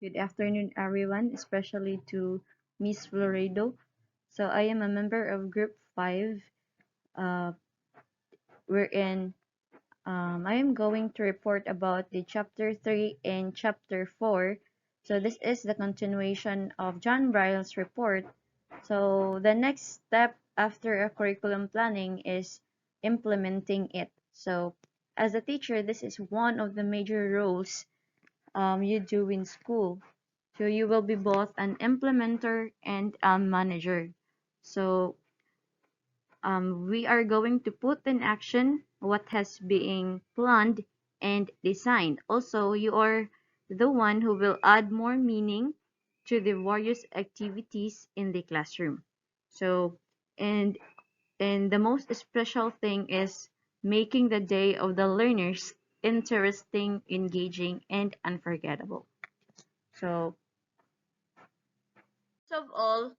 Good afternoon, everyone, especially to Miss Floredo. So I am a member of Group 5, uh, wherein I am going to report about the Chapter 3 and Chapter 4. So this is the continuation of John Bryle's report. So the next step after a curriculum planning is implementing it. So as a teacher, this is one of the major roles you do in school. So you will be both an implementer and a manager. So we are going to put in action what has been planned and designed. Also, you are the one who will add more meaning to the various activities in the classroom. So, and and the most special thing is making the day of the learners interesting, engaging, and unforgettable. So, first of all,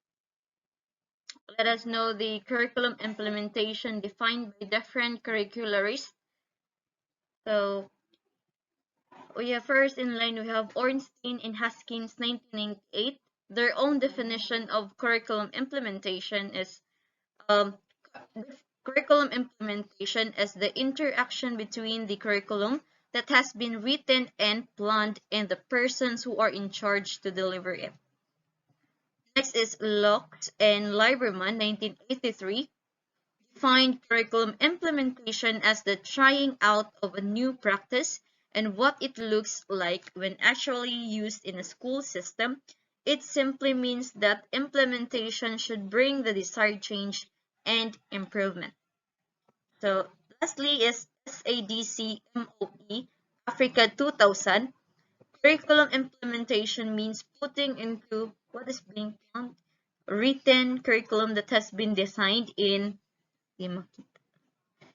let us know the curriculum implementation defined by different curricularists. So we have first in line, we have Ornstein and Haskins 1998. Their own definition of curriculum implementation is um, curriculum implementation as the interaction between the curriculum that has been written and planned and the persons who are in charge to deliver it. Next is Locke and Lieberman 1983. Find curriculum implementation as the trying out of a new practice and what it looks like when actually used in a school system. It simply means that implementation should bring the desired change and improvement. So lastly is SADCMOE Africa 2000. Curriculum implementation means putting into what is being planned written curriculum that has been designed in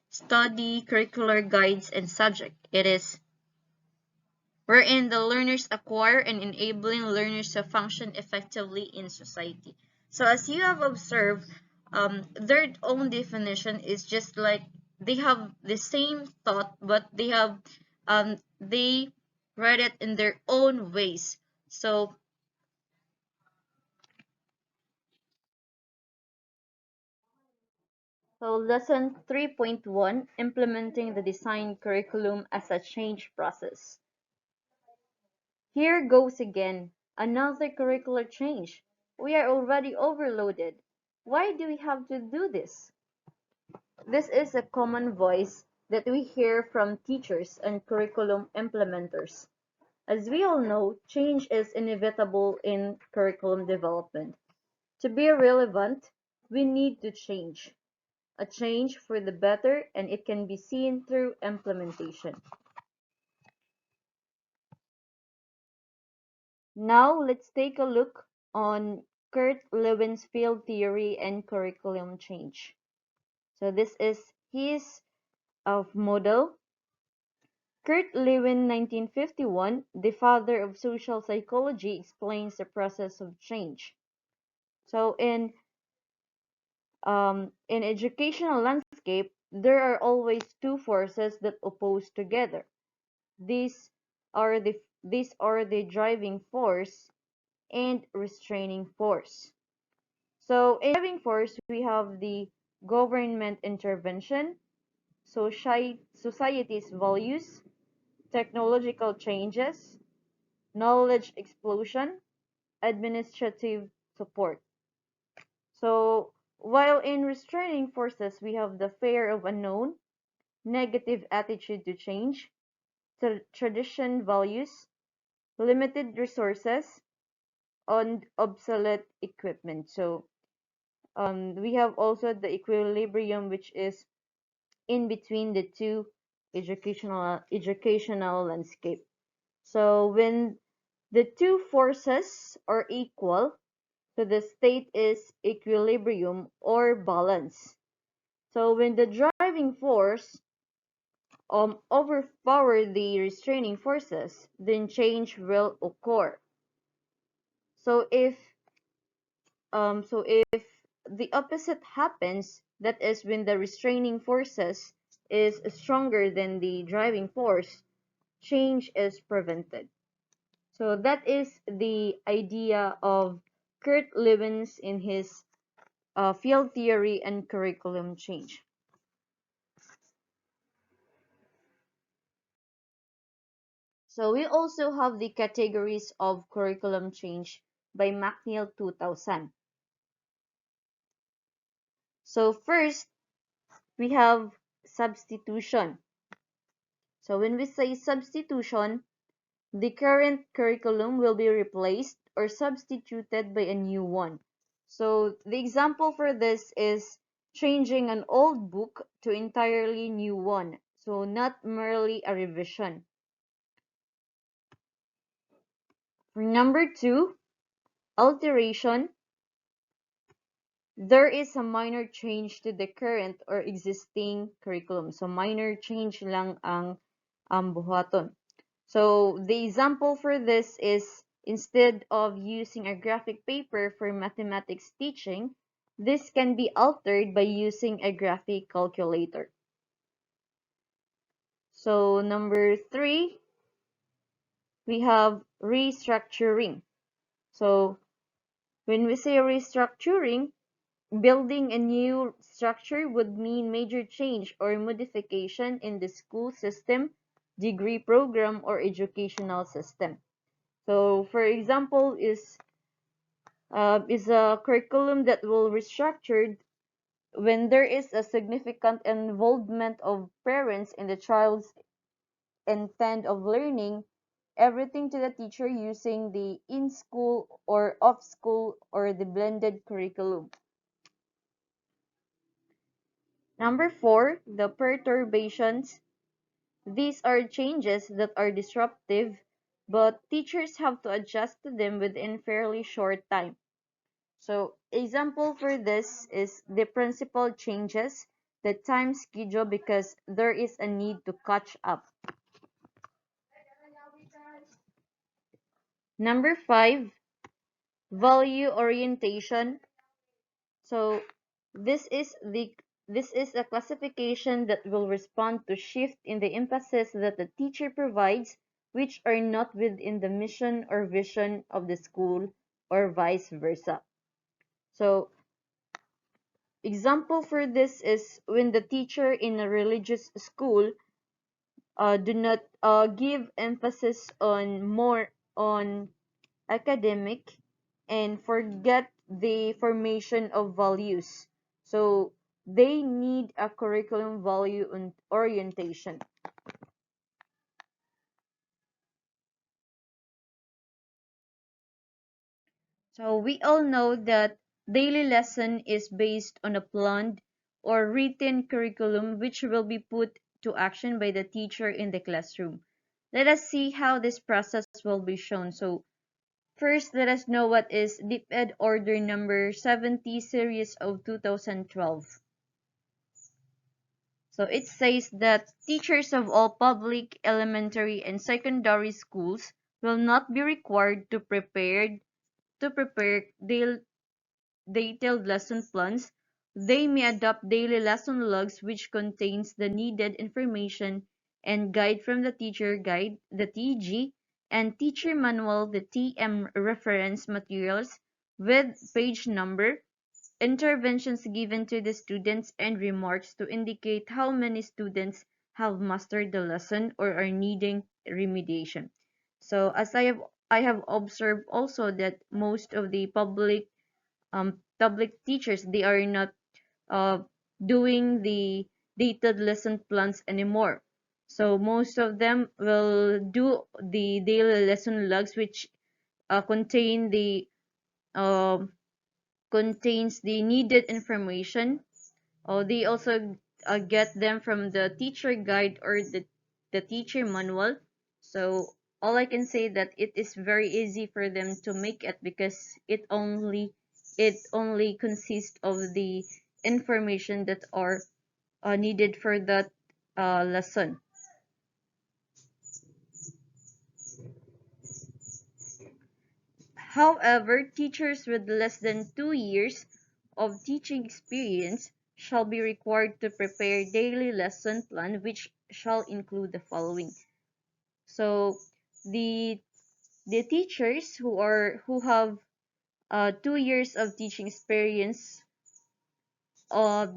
study, curricular guides, and subject. It is wherein the learners acquire and enabling learners to function effectively in society. So as you have observed, their own definition is just like they have the same thought, but they write it in their own ways. So lesson 3.1, implementing the design curriculum as a change process. Here goes again, another curricular change. We are already overloaded. Why do we have to do this? This is a common voice that we hear from teachers and curriculum implementers. As we all know, change is inevitable in curriculum development. To be relevant, we need to change. A change for the better, and it can be seen through implementation. Now let's take a look on Kurt Lewin's field theory and curriculum change. So this is his of model. Kurt Lewin, 1951, the father of social psychology, explains the process of change. So in educational landscape, there are always two forces that oppose together. These these are the driving force and restraining force. So in driving force, we have the government intervention, society's values, technological changes, knowledge explosion, administrative support. So while in restraining forces, we have the fear of unknown, negative attitude to change, tradition values, limited resources, and obsolete equipment. So we have also the equilibrium, which is in between the two educational landscape. So when the two forces are equal, so the state is equilibrium or balance. So when the driving force overpower the restraining forces, then change will occur. So if the opposite happens, that is when the restraining forces is stronger than the driving force, change is prevented. So that is the idea of Kurt Lewins in his field theory and curriculum change. So we also have the categories of curriculum change by McNeil 2000. So first, we have substitution. So when we say substitution, the current curriculum will be replaced or substituted by a new one. So the example for this is changing an old book to entirely new one. So not merely a revision. For number two, alteration. There is a minor change to the current or existing curriculum. So minor change lang ang buhaton. So the example for this is instead of using a graphic paper for mathematics teaching, this can be altered by using a graphic calculator. So number three, we have restructuring. So when we say restructuring, building a new structure would mean major change or modification in the school system, degree program, or educational system. So, for example, is a curriculum that will restructured when there is a significant involvement of parents in the child's intent of learning everything to the teacher using the in-school or off-school or the blended curriculum. Number four, the perturbations. These are changes that are disruptive, but teachers have to adjust to them within fairly short time. So, example for this is the principal changes the time schedule because there is a need to catch up. Number five, value orientation. So this is a classification that will respond to shift in the emphasis that the teacher provides which are not within the mission or vision of the school or vice versa. So example for this is when the teacher in a religious school do not give emphasis on more on academic and forget the formation of values. So they need a curriculum value and orientation. So we all know that daily lesson is based on a planned or written curriculum which will be put to action by the teacher in the classroom. Let us see how this process will be shown. So first, let us know what is DepEd Order number 70 series of 2012. So it says that teachers of all public elementary and secondary schools will not be required to prepare detailed lesson plans. They may adopt daily lesson logs which contains the needed information and guide from the teacher guide, the TG, and teacher manual, the TM reference materials with page number, interventions given to the students and remarks to indicate how many students have mastered the lesson or are needing remediation. So as I have observed also that most of the public teachers they are not uh, doing the dated lesson plans anymore. So most of them will do the daily lesson logs which contain the uh, contains the needed information. They also get them from the teacher guide or the teacher manual. So all I can say that it is very easy for them to make it because it only consists of the information that are needed for that lesson. However, teachers with less than 2 years of teaching experience shall be required to prepare daily lesson plan which shall include the following. So the the teachers who have 2 years of teaching experience,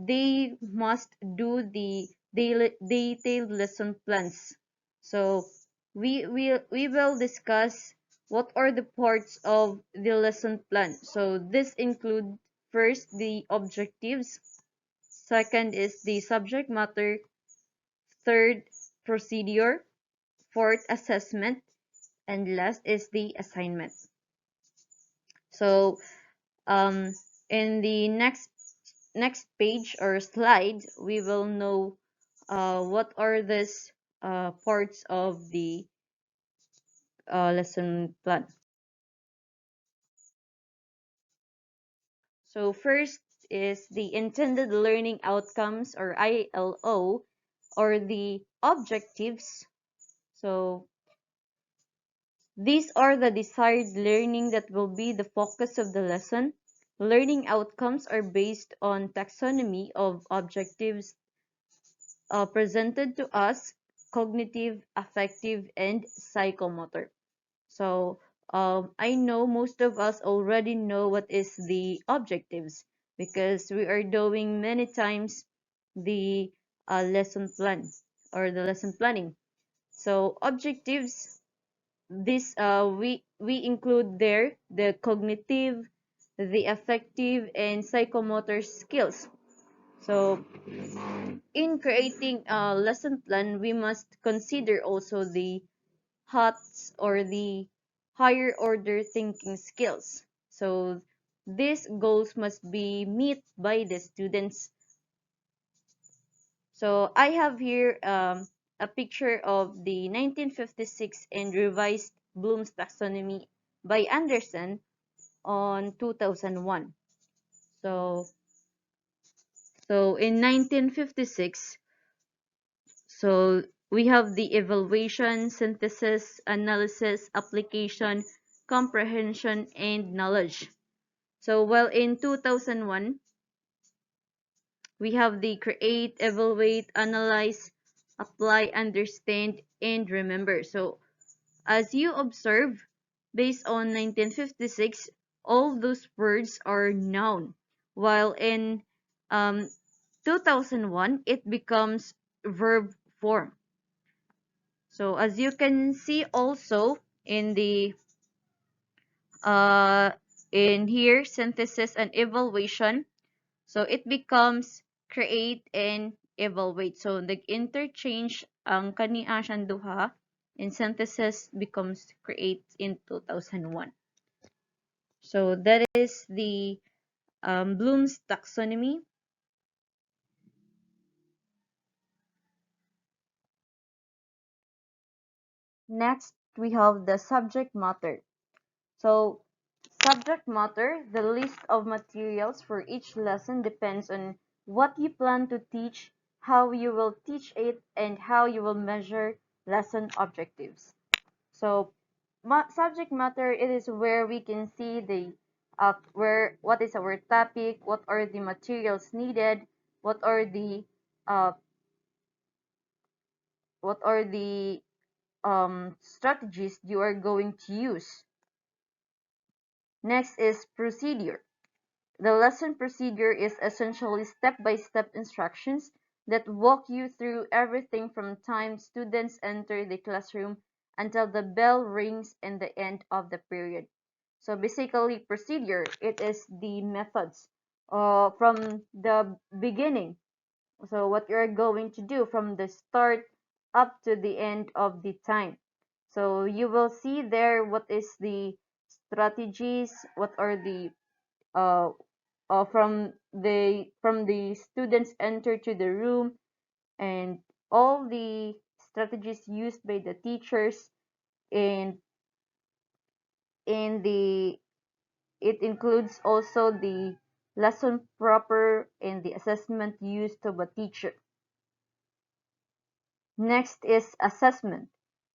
they must do the daily detailed lesson plans. So we will discuss what are the parts of the lesson plan. So this include first the objectives, second is the subject matter, third procedure, fourth assessment, and last is the assignment. So um, in the next page or slide, we will know what are these parts of the lesson plan. So first is the intended learning outcomes or ILO or the objectives. So these are the desired learning that will be the focus of the lesson. Learning outcomes are based on taxonomy of objectives presented to us: cognitive, affective, and psychomotor. So I know most of us already know what is the objectives because we are doing many times the lesson plan or the lesson planning. So objectives, this we include there the cognitive, the affective, and psychomotor skills. So in creating a lesson plan, we must consider also the HOTS or the higher order thinking skills. So these goals must be met by the students. So I have here a picture of the 1956 and revised Bloom's taxonomy by Anderson on 2001. So so in 1956, so we have the evaluation, synthesis, analysis, application, comprehension, and knowledge. So while in 2001, we have the create, evaluate, analyze, apply, understand, and remember. So as you observe, based on 1956, all those words are noun, while in um, 2001, it becomes verb form. So as you can see also in the uh, in here, synthesis and evaluation, so it becomes create and evaluate. So nag-interchange ang kaniya siyang duha, and synthesis becomes create in 2001. So that is the Bloom's taxonomy. Next, we have the subject matter. So subject matter, the list of materials for each lesson depends on what you plan to teach, how you will teach it, and how you will measure lesson objectives. So subject matter, it is where we can see the where what is our topic, what are the materials needed, what are the uh, strategies you are going to use. Next is procedure. The lesson procedure is essentially step-by-step instructions that walk you through everything from time students enter the classroom until the bell rings in the end of the period. So basically, procedure, it is the methods from the beginning. So what you're going to do from the start up to the end of the time. So you will see there what is the strategies, what are the uh, from the students enter to the room, and all the strategies used by the teachers, and in the it includes also the lesson proper and the assessment used of a teacher. Next is assessment.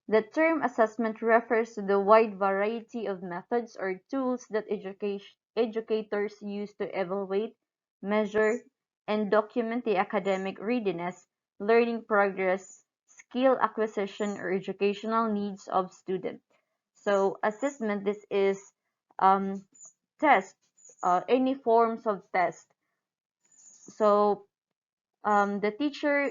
The term assessment refers to the wide variety of methods or tools that educators use to evaluate, measure, and document the academic readiness, learning progress, skill acquisition, or educational needs of students. So assessment, this is test, any forms of test. So the teacher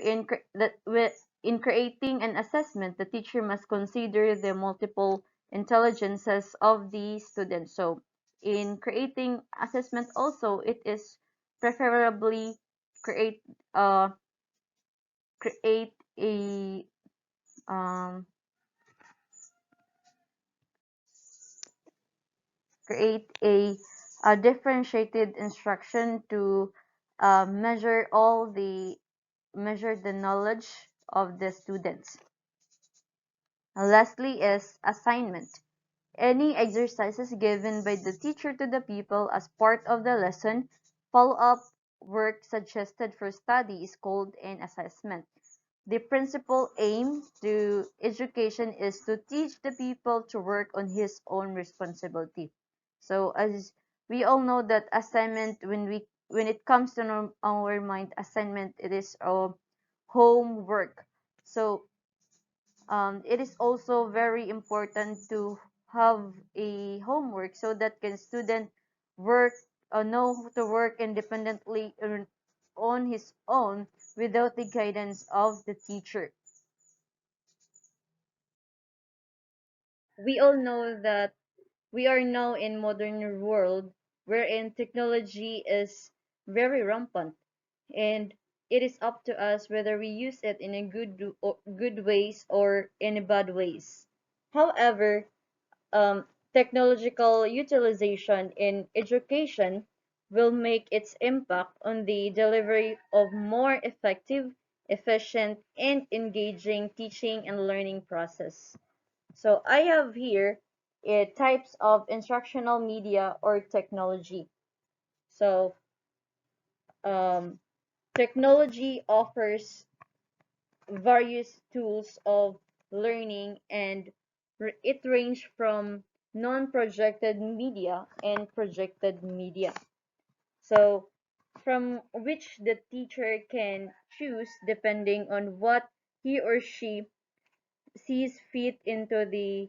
in creating an assessment, the teacher must consider the multiple intelligences of the students. So in creating assessment also, it is preferably create uh create a um create a differentiated instruction to measure the knowledge of the students. Lastly is assignment. Any exercises given by the teacher to the pupil as part of the lesson, follow-up work suggested for study is called an assessment. The principal aim to education is to teach the pupil to work on his own responsibility. So as we all know that assignment, when it comes to our mind, assignment, it is a homework. So it is also very important to have a homework so that can student work know how to work independently on his own without the guidance of the teacher. We all know that we are now in modern world wherein technology is very rampant, and it is up to us whether we use it in a good ways or in a bad ways. However, technological utilization in education will make its impact on the delivery of more effective, efficient, and engaging teaching and learning process. So I have here types of instructional media or technology. So um, technology offers various tools of learning, and it ranges from non-projected media and projected media. So from which the teacher can choose depending on what he or she sees fit into the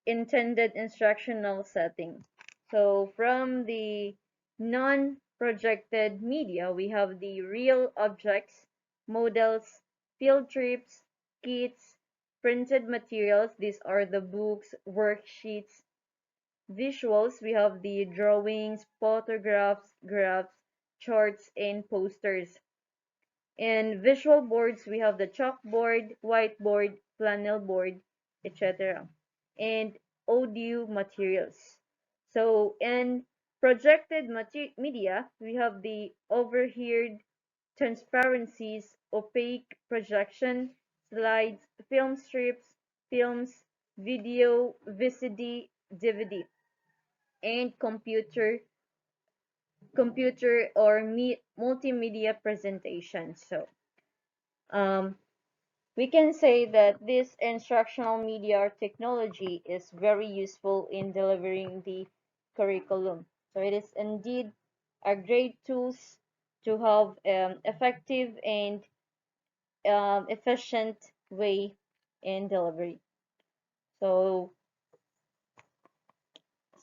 intended instructional setting. So from the non-projected media, we have the real objects, models, field trips, kits, printed materials. These are the books, worksheets. Visuals, we have the drawings, photographs, graphs, charts, and posters. In visual boards, we have the chalkboard, whiteboard, flannel board, etc. And audio materials. So in projected media, we have the overheard, transparencies, opaque projection, slides, film strips, films, video, VCD, DVD, and computer or multimedia presentation. So um, we can say that this instructional media or technology is very useful in delivering the curriculum. So it is indeed a great tools to have effective and efficient way in delivery. So,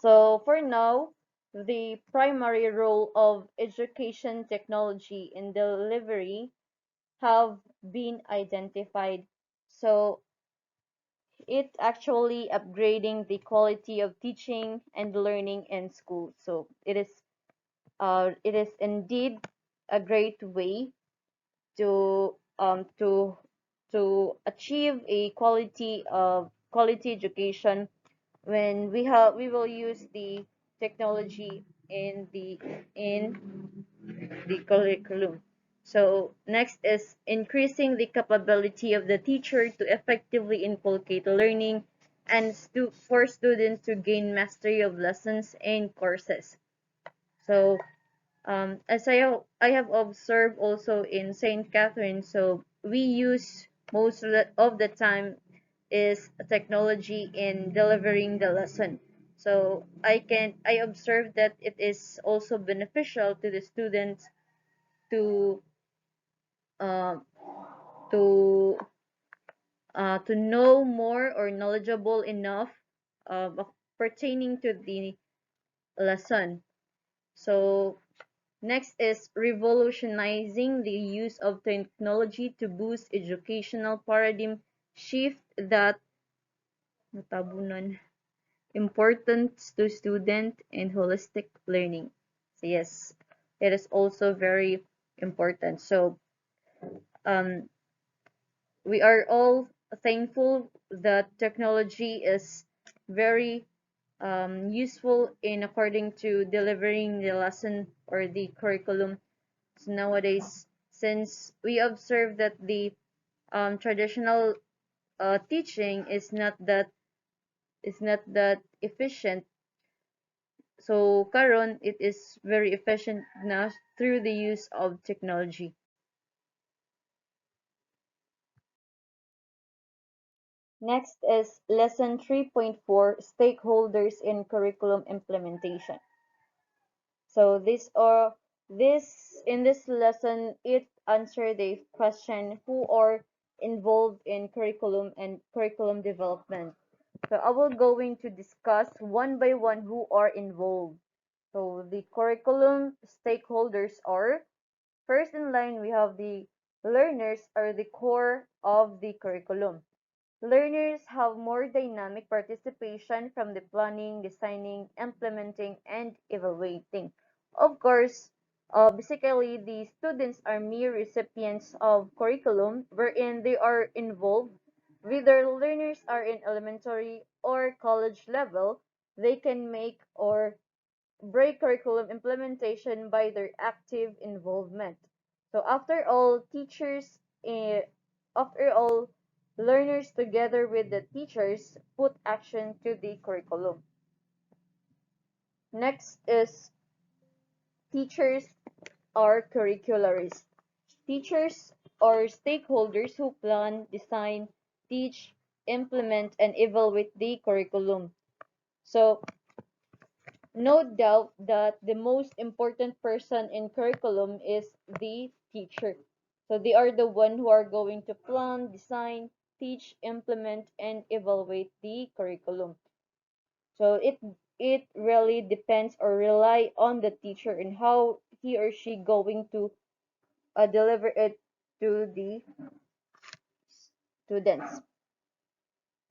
so for now, the primary role of education technology in delivery have been identified. So it actually upgrading the quality of teaching and learning in school. So it is indeed a great way to achieve a quality education when we will use the technology in the curriculum. So next is increasing the capability of the teacher to effectively inculcate learning and for students to gain mastery of lessons and courses. So as I have observed also in St. Catherine, so we use most of the time is technology in delivering the lesson. So I observe that it is also beneficial to the students to uh, to to know more or knowledgeable enough pertaining to the lesson. So next is revolutionizing the use of technology to boost educational paradigm shift that natabunan importance to student and holistic learning. So yes, it is also very important. So um, we are all thankful that technology is very useful in according to delivering the lesson or the curriculum. So nowadays, since we observe that the traditional teaching is not that efficient, so karon it is very efficient now through the use of technology. Next is lesson 3.4, stakeholders in curriculum implementation. So this in this lesson it answer the question who are involved in curriculum and curriculum development. So I will going to discuss one by one who are involved. So the curriculum stakeholders are first in line we have the learners are the core of the curriculum. Learners have more dynamic participation from the planning, designing, implementing, and evaluating. Of course, basically, the students are mere recipients of curriculum wherein they are involved. Whether learners are in elementary or college level, they can make or break curriculum implementation by their active involvement. So after all, learners together with the teachers put action to the curriculum. Next is teachers are curricularists. Teachers are stakeholders who plan, design, teach, implement, and evaluate the curriculum. So no doubt that the most important person in curriculum is the teacher. So they are the one who are going to plan, design, teach, implement, and evaluate the curriculum. So it really depends or rely on the teacher and how he or she going to deliver it to the students.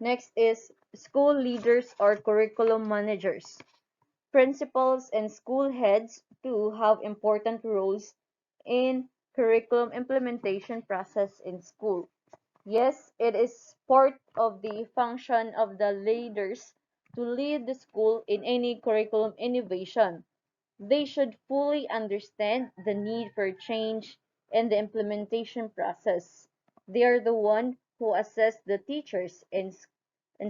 Next is school leaders or curriculum managers. Principals and school heads too have important roles in curriculum implementation process in school. Yes, it is part of the function of the leaders to lead the school in any curriculum innovation. They should fully understand the need for change in the implementation process. They are the one who assess the teachers and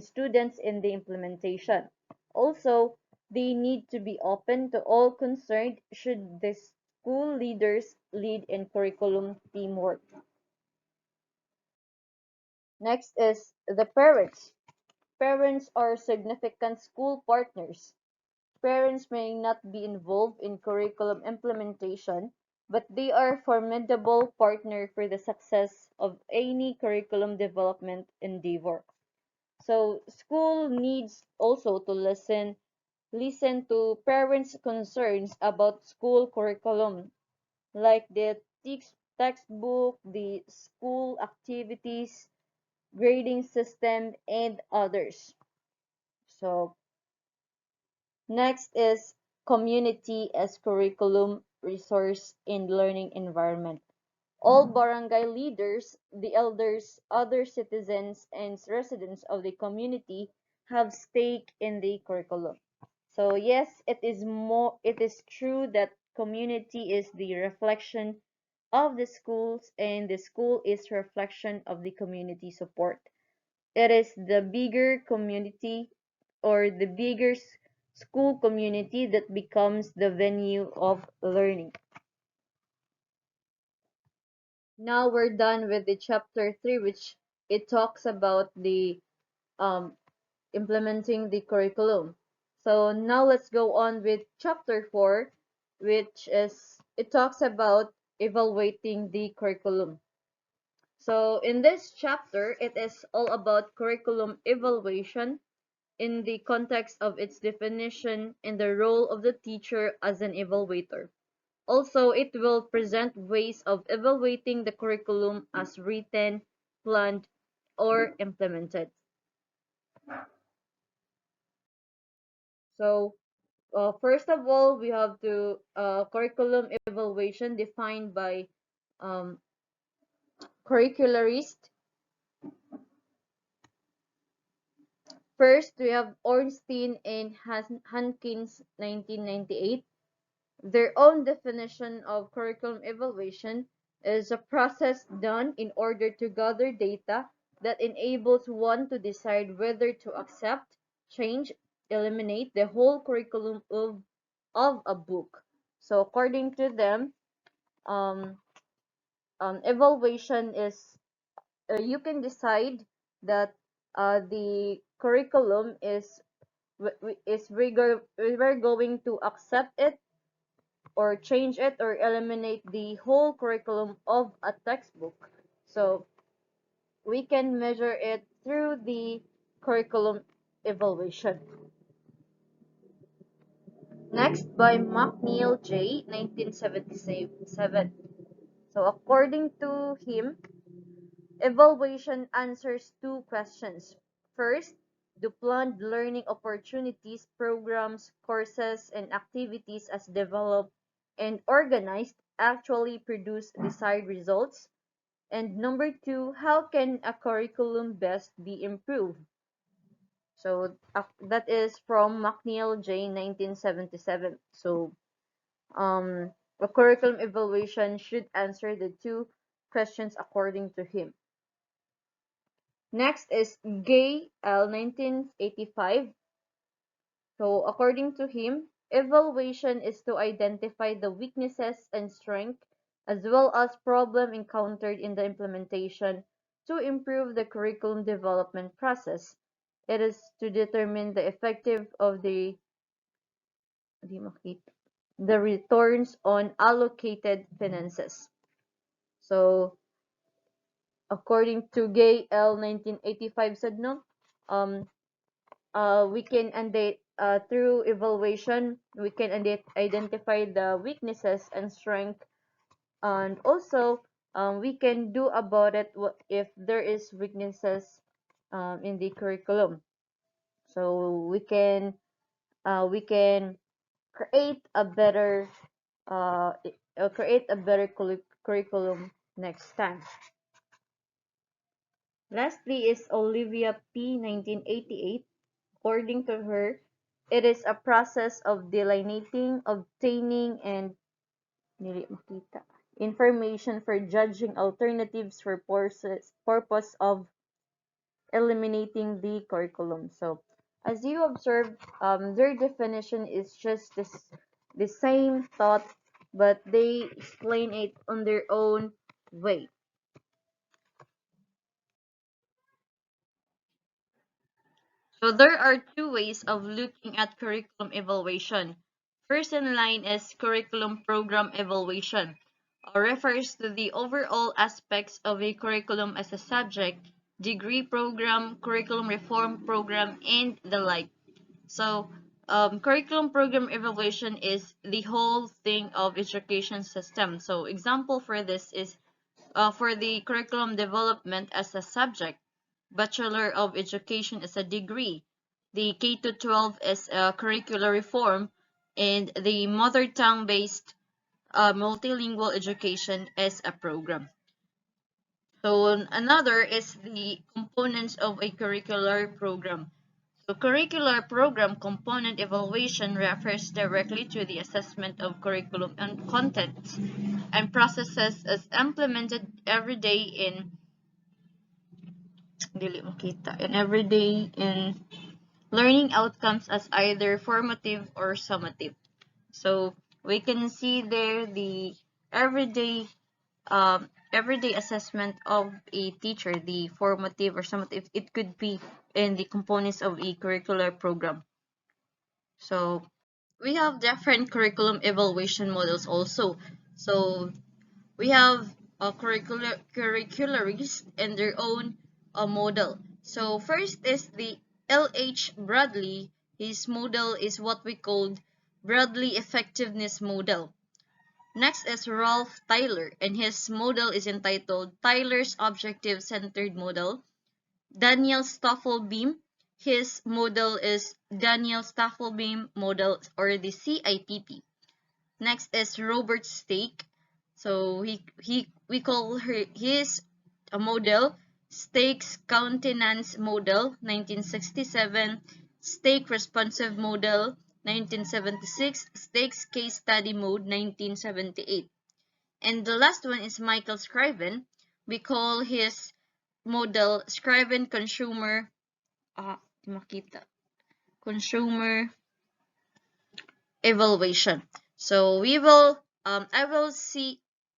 students in the implementation. Also, they need to be open to all concerned should the school leaders lead in curriculum teamwork. Next is the parents. Parents are significant school partners. Parents may not be involved in curriculum implementation, but they are a formidable partner for the success of any curriculum development endeavor. So school needs also to listen to parents' concerns about school curriculum, like the textbook, the school activities, grading system, and others. So next is community as curriculum resource in learning environment. All barangay leaders, the elders, other citizens, and residents of the community have stake in the curriculum. So yes, it is true that community is the reflection of the schools and the school is reflection of the community support. It is the bigger community or the bigger school community that becomes the venue of learning. Now we're done with the chapter 3, which it talks about the um, implementing the curriculum. So now let's go on with chapter 4, which is it talks about evaluating the curriculum. So in this chapter, it is all about curriculum evaluation. in the context of its definition and the role of the teacher as an evaluator. Also, it will present ways of evaluating the curriculum as written, planned, or implemented. So, first of all, we have to curriculum evaluation defined by um, curricularist. First, we have Ornstein and Hankins 1998. Their own definition of curriculum evaluation is a process done in order to gather data that enables one to decide whether to accept, change, eliminate the whole curriculum of a book. So according to them, um, evaluation is you can decide that the curriculum is we're going to accept it or change it or eliminate the whole curriculum of a textbook. So we can measure it through the curriculum evaluation. Next by McNeil J. 1977. So according to him, evaluation answers two questions. First, do planned learning opportunities, programs, courses, and activities as developed and organized actually produce desired results? And number two, how can a curriculum best be improved? So that is from McNeil J. 1977. So a curriculum evaluation should answer the two questions according to him. Next is Gay L. 1985. So according to him, evaluation is to identify the weaknesses and strengths as well as problem encountered in the implementation to improve the curriculum development process. It is to determine the effective of the returns on allocated finances. So according to Gay L. 1985 said no, um, we can through evaluation we can identify the weaknesses and strength, and also we can do about it if there is weaknesses in the curriculum. So we can create a better curriculum next time. Lastly is Olivia P. 1988. According to her, it is a process of delineating, obtaining, and information for judging alternatives for purpose of eliminating the curriculum. So, as you observe, their definition is just the same thought, but they explain it on their own way. So there are two ways of looking at curriculum evaluation. First in line is curriculum program evaluation, refers to the overall aspects of a curriculum as a subject, degree program, curriculum reform program, and the like. So curriculum program evaluation is the whole thing of education system. So example for this is for the curriculum development as a subject, Bachelor of Education as a degree, the K to 12 is a curricular reform, and the mother tongue based multilingual education is a program. So another is the components of a curricular program. So curricular program component evaluation refers directly to the assessment of curriculum and content and processes as implemented every day in dili makita and every day in learning outcomes as either formative or summative. So we can see there the everyday everyday assessment of a teacher, the formative or summative. It could be in the components of a curricular program. So we have different curriculum evaluation models also. So we have a curricularists and their own model. So first is the L.H. Bradley, his model is what we called Bradley Effectiveness Model. Next is Ralph Tyler, and his model is entitled Tyler's Objective-Centered Model. Daniel Staffelbeam, his model is Daniel Staffelbeam Model, or the CIPP. Next is Robert Stake. So we call his model Stake's Countenance Model 1967, Stake Responsive Model 1976, Stake's Case Study Mode 1978. And the last one is Michael Scriven. We call his model Scriven Consumer Evaluation. So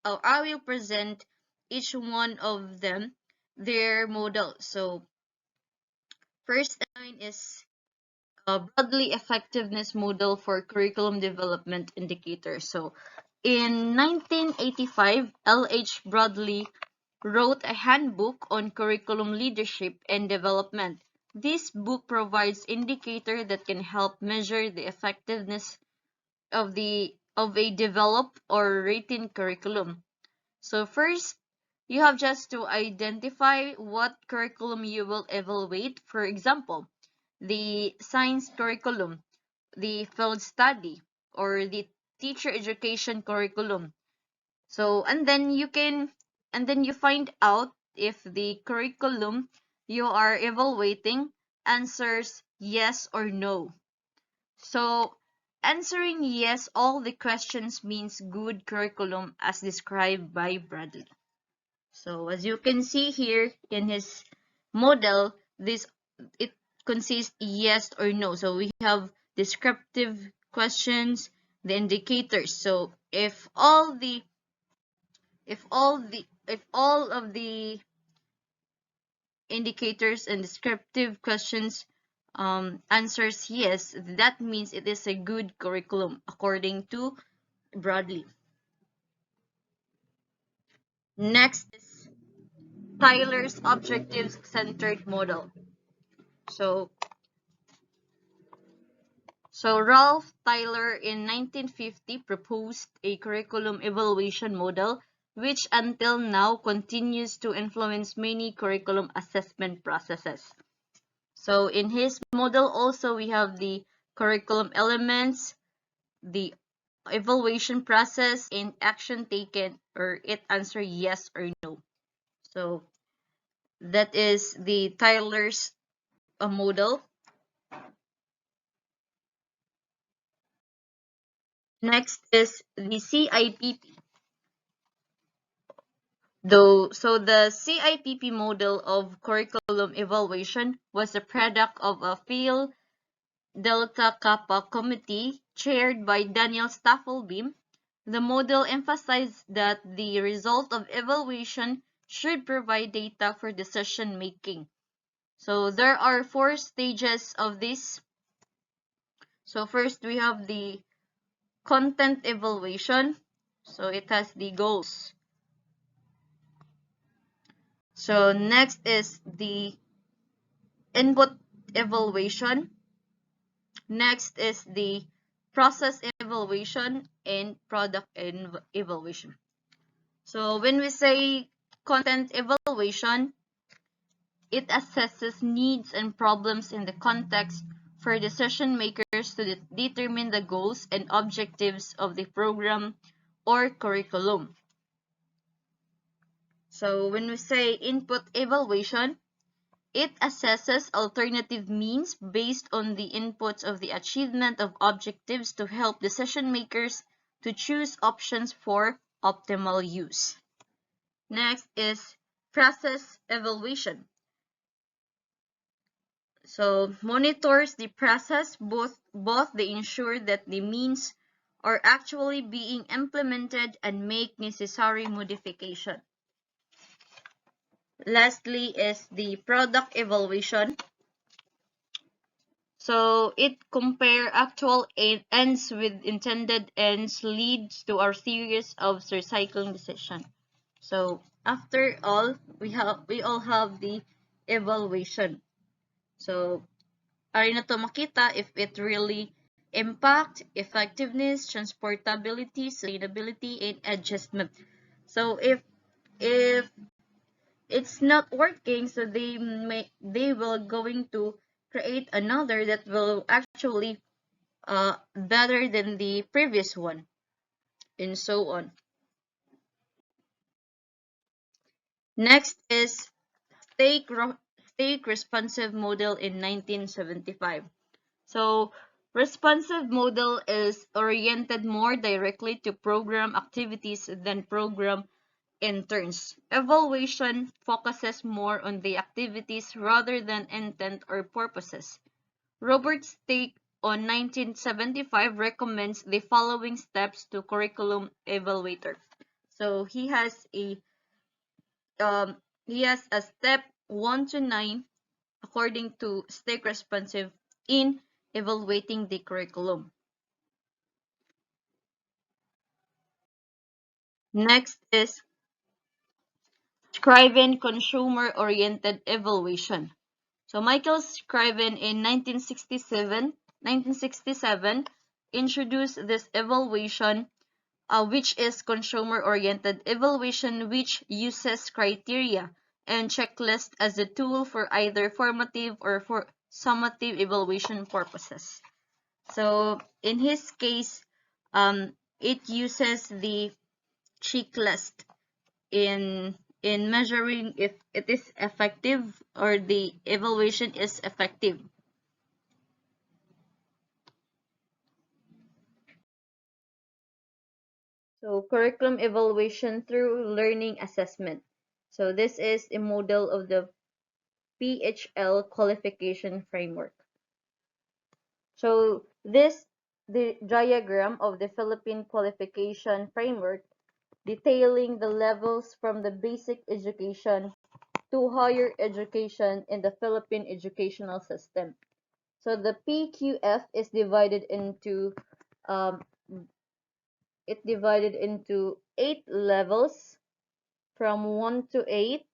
I will present each one of them their model. So first line is a broadly effectiveness model for curriculum development indicators. So in 1985, L.H. Bradley wrote a handbook on curriculum leadership and development. This book provides indicators that can help measure the effectiveness of a developed or written curriculum. So first, you have just to identify what curriculum you will evaluate. For example, the science curriculum, the field study, or the teacher education curriculum. So and then you find out if the curriculum you are evaluating answers yes or no. So answering yes all the questions means good curriculum as described by Bradley. So as you can see here in his model, it consists yes or no. So we have descriptive questions, the indicators. So if all of the indicators and descriptive questions answers yes, that means it is a good curriculum according to Bradley. Next is Tyler's objectives-centered model. So Ralph Tyler in 1950 proposed a curriculum evaluation model which until now continues to influence many curriculum assessment processes. So in his model also we have the curriculum elements, the evaluation process, and action taken, or it answer yes or no. So that is the Tyler's model. Next is the CIPP. The CIPP model of curriculum evaluation was a product of a Phi Delta Kappa committee chaired by Daniel Staffelbeam. The model emphasized that the result of evaluation should provide data for decision making. So there are 4 stages of this. So first we have the content evaluation. So it has the goals. So next is the input evaluation. Next is the process evaluation and product evaluation. So when we say content evaluation, it assesses needs and problems in the context for decision makers to determine the goals and objectives of the program or curriculum. So when we say input evaluation, it assesses alternative means based on the inputs of the achievement of objectives to help decision makers to choose options for optimal use. Next is process evaluation. So monitors the process both they ensure that the means are actually being implemented and make necessary modification. Lastly is the product evaluation. So it compare actual ends with intended ends leads to our series of recycling decision. So after all, we all have the evaluation. So Ari na to makita if it really impact, effectiveness, transportability, sustainability, and adjustment. So if it's not working, so they will going to create another that will actually better than the previous one, and so on. Next is stake responsive model in 1975. So responsive model is oriented more directly to program activities than program interns. Evaluation focuses more on the activities rather than intent or purposes. Robert's take on 1975 recommends the following steps to curriculum evaluator. So um, he has a step 1 to 9 according to stake responsive in evaluating the curriculum. Next is Scriven consumer-oriented evaluation. So Michael Scriven in 1967 introduced this evaluation, which is consumer-oriented evaluation, which uses criteria and checklist as a tool for either formative or for summative evaluation purposes. So in his case, it uses the checklist in measuring if it is effective or the evaluation is effective. So curriculum evaluation through learning assessment. So this is a model of the PHL qualification framework. So the diagram of the Philippine qualification framework detailing the levels from the basic education to higher education in the Philippine educational system. So the PQF is um, divided into 8 levels from 1 to 8.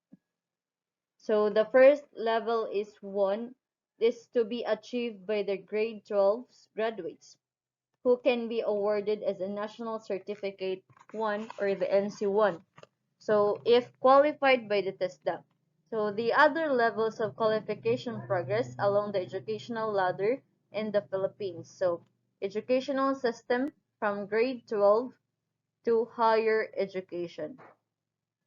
So the first level is 1, is to be achieved by the grade 12 graduates who can be awarded as a National Certificate 1 or the NC1. So if qualified by the TESDA. So the other levels of qualification progress along the educational ladder in the Philippines. So educational system from grade 12 to higher education.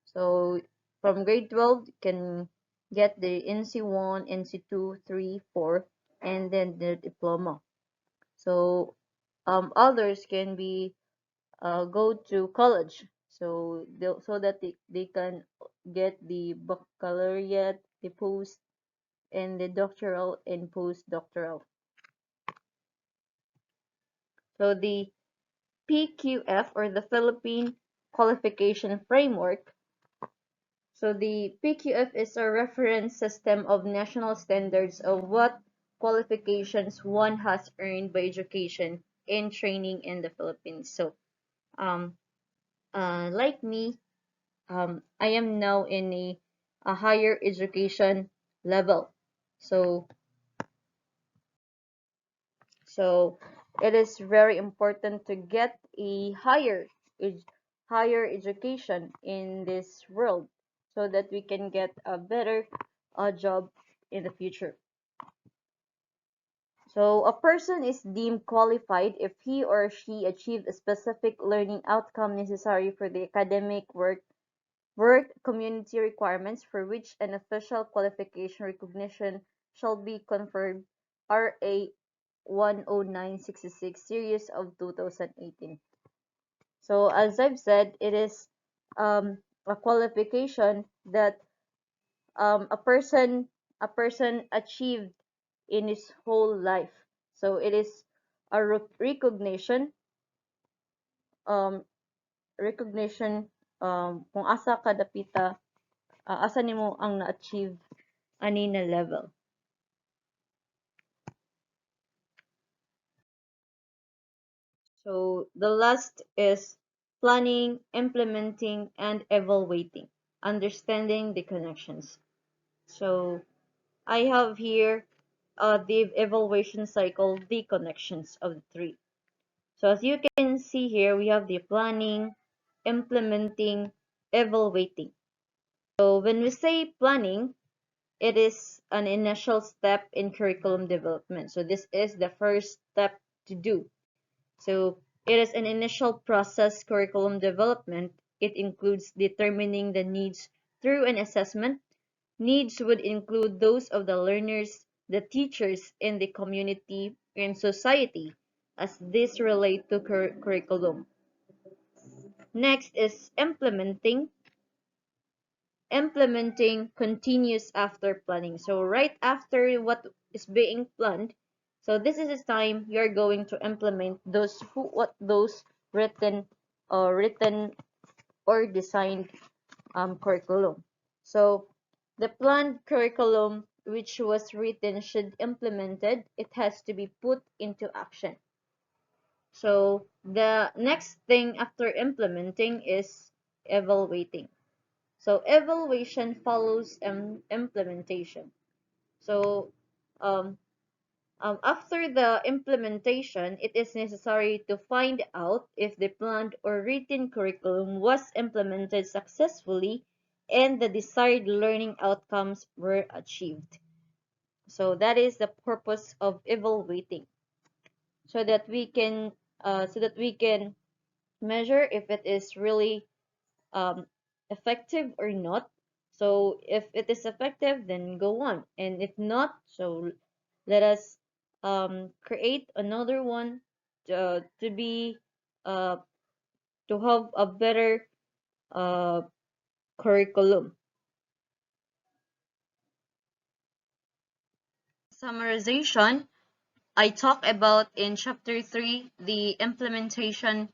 So from grade 12 you can get the NC1, NC2, 3, 4, and then the diploma. So others can be go to college, so that they can get the baccalaureate, the post, and the doctoral and postdoctoral. So the PQF or the Philippine Qualification Framework. So the PQF is a reference system of national standards of what qualifications one has earned by education and training in the Philippines. So um, like me, I am now in a higher education level. So, so it is very important to get a ed- higher education in this world so that we can get a better job in the future. So a person is deemed qualified if he or she achieved a specific learning outcome necessary for the academic work community requirements for which an official qualification recognition shall be conferred. RA 10966 series of 2018. So as I've said, it is a qualification that a person achieved in his whole life. So it is a recognition um recognition kung asa ka dapita, asa nimo ang na-achieve ani na level. So the last is planning, implementing, and evaluating, understanding the connections. So I have here the evaluation cycle, the connections of the three. So as you can see here, we have the planning, implementing, evaluating. So when we say planning, it is an initial step in curriculum development. So this is the first step to do. So it is an initial process curriculum development. It includes determining the needs through an assessment. Needs would include those of the learners, the teachers, and the community and society as these relate to curriculum. Next is implementing. Implementing continues after planning. So right after what is being planned, so this is the time you're going to implement those written or designed curriculum. So the planned curriculum which was written should implemented. It has to be put into action. So the next thing after implementing is evaluating. So evaluation follows implementation. So um, after the implementation, it is necessary to find out if the planned or written curriculum was implemented successfully and the desired learning outcomes were achieved. So that is the purpose of evaluating, so that we can measure if it is really um, effective or not. So if it is effective, then go on, and if not, so let us create another one to be uh, to have a better uh, curriculum. Summarization, I talk about in chapter 3 the implementing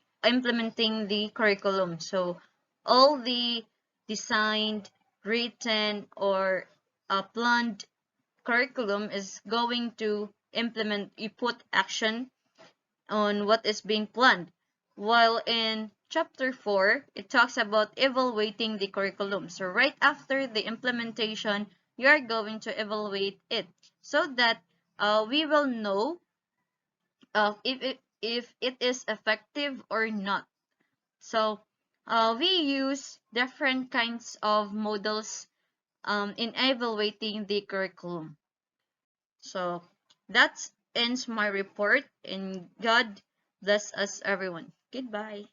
the curriculum. So all the designed, written, or planned curriculum is going to implement, you put action on what is being planned. While in chapter 4, it talks about evaluating the curriculum. So right after the implementation, you are going to evaluate it so that we will know if it is effective or not. So we use different kinds of models in evaluating the curriculum. So that ends my report, and God bless us everyone. Goodbye.